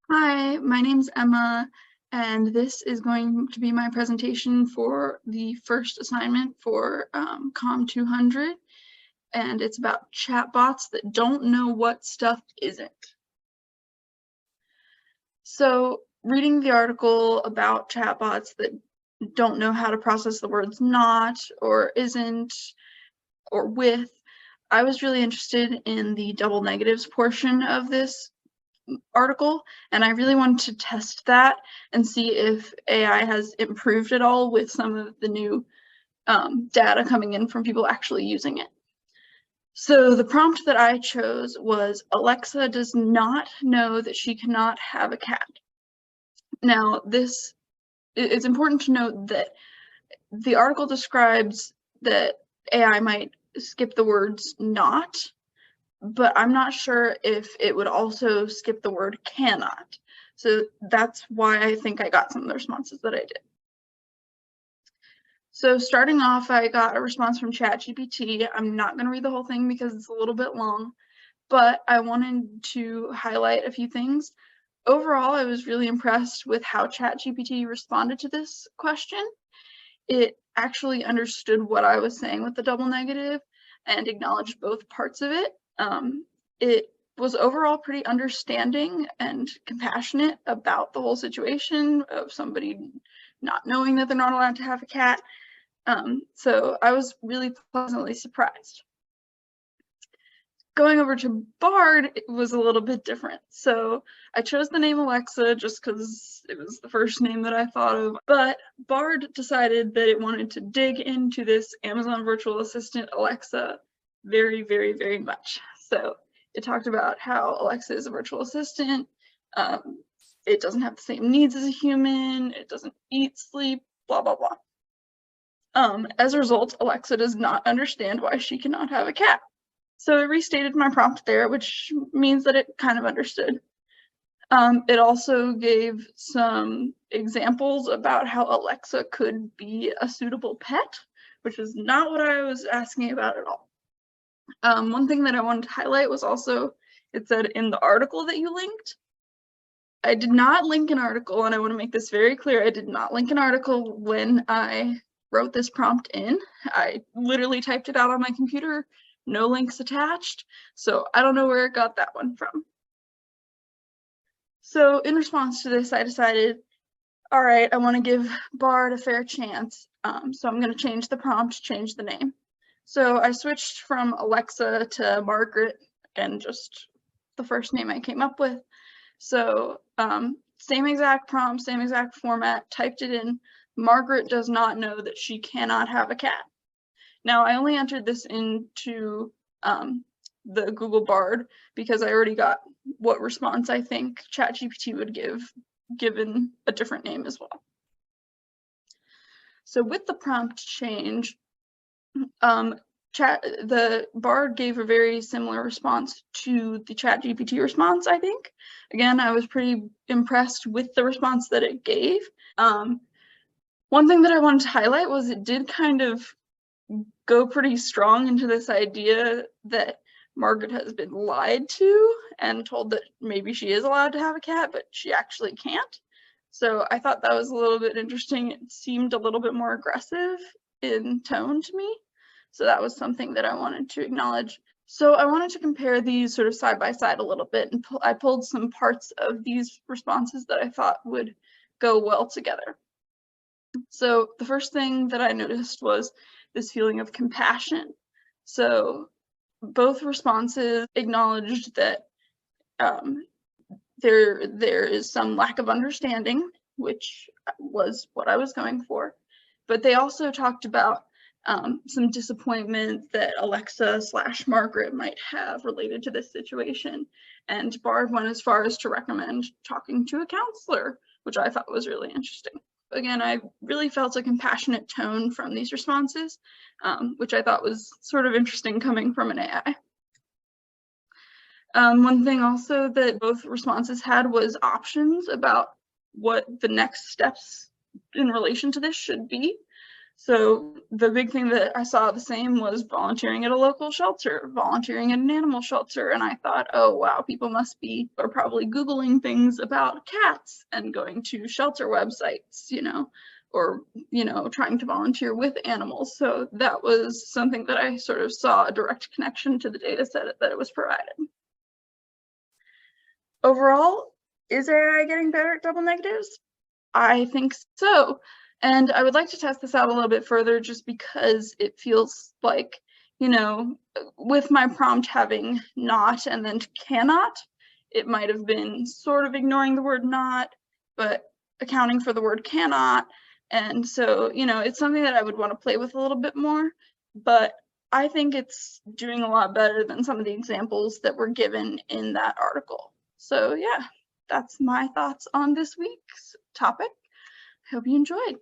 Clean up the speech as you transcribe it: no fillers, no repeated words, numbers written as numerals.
Hi, my name's Emma, and this is going to be my presentation for the first assignment for COM 200, and it's about chatbots that don't know what stuff isn't. So, reading the article about chatbots that don't know how to process the words not, or isn't, or with, I was really interested in the double negatives portion of this article, and I really wanted to test that and see if AI has improved at all with some of the new data coming in from people actually using it. So the prompt that I chose was, Alexa does not know that she cannot have a cat. Now, it's important to note that the article describes that AI might skip the words not, but I'm not sure if it would also skip the word cannot. So that's why I think I got some of the responses that I did. So starting off, I got a response from ChatGPT. I'm not going to read the whole thing because it's a little bit long, but I wanted to highlight a few things. Overall, I was really impressed with how ChatGPT responded to this question. It actually understood what I was saying with the double negative and acknowledged both parts of it. It was overall pretty understanding and compassionate about the whole situation of somebody not knowing that they're not allowed to have a cat. So I was really pleasantly surprised. Going over to Bard, it was a little bit different. So I chose the name Alexa just because it was the first name that I thought of, but Bard decided that it wanted to dig into this Amazon virtual assistant Alexa very, very, very much. So it talked about how Alexa is a virtual assistant. It doesn't have the same needs as a human. It doesn't eat, sleep, blah, blah, blah. As a result, Alexa does not understand why she cannot have a cat. So it restated my prompt there, which means that it kind of understood. It also gave some examples about how Alexa could be a suitable pet, which is not what I was asking about at all. One thing that I wanted to highlight was also, it said in the article that you linked. I did not link an article, and I want to make this very clear. I did not link an article when I wrote this prompt in. I literally typed it out on my computer. No links attached, so I don't know where it got that one from. So in response to this, I decided, all right, I want to give Bard a fair chance, so I'm going to change the prompt, change the name. So I switched from Alexa to Margaret, and just the first name I came up with. So same exact prompt, same exact format, typed it in. Margaret does not know that she cannot have a cat. Now, I only entered this into the Google Bard because I already got what response I think ChatGPT would give, given a different name as well. So with the prompt change, the Bard gave a very similar response to the ChatGPT response, I think. Again, I was pretty impressed with the response that it gave. One thing that I wanted to highlight was it did kind of go pretty strong into this idea that Margaret has been lied to and told that maybe she is allowed to have a cat, but she actually can't. So I thought that was a little bit interesting. It seemed a little bit more aggressive in tone to me. So that was something that I wanted to acknowledge. So I wanted to compare these sort of side by side a little bit, and I pulled some parts of these responses that I thought would go well together. So the first thing that I noticed was this feeling of compassion. So both responses acknowledged that there is some lack of understanding, which was what I was going for, but they also talked about some disappointment that Alexa/Margaret might have related to this situation, and Bard went as far as to recommend talking to a counselor, which I thought was really interesting. Again, I really felt a compassionate tone from these responses, which I thought was sort of interesting coming from an AI. One thing also that both responses had was options about what the next steps in relation to this should be. So the big thing that I saw the same was volunteering at a local shelter, volunteering at an animal shelter. And I thought, oh, wow, people are probably Googling things about cats and going to shelter websites, or, trying to volunteer with animals. So that was something that I sort of saw a direct connection to the data set that it was provided. Overall, is AI getting better at double negatives? I think so. And I would like to test this out a little bit further just because it feels like, with my prompt having not and then cannot, it might have been sort of ignoring the word not, but accounting for the word cannot. And so, it's something that I would want to play with a little bit more, but I think it's doing a lot better than some of the examples that were given in that article. So yeah, that's my thoughts on this week's topic. Hope you enjoyed.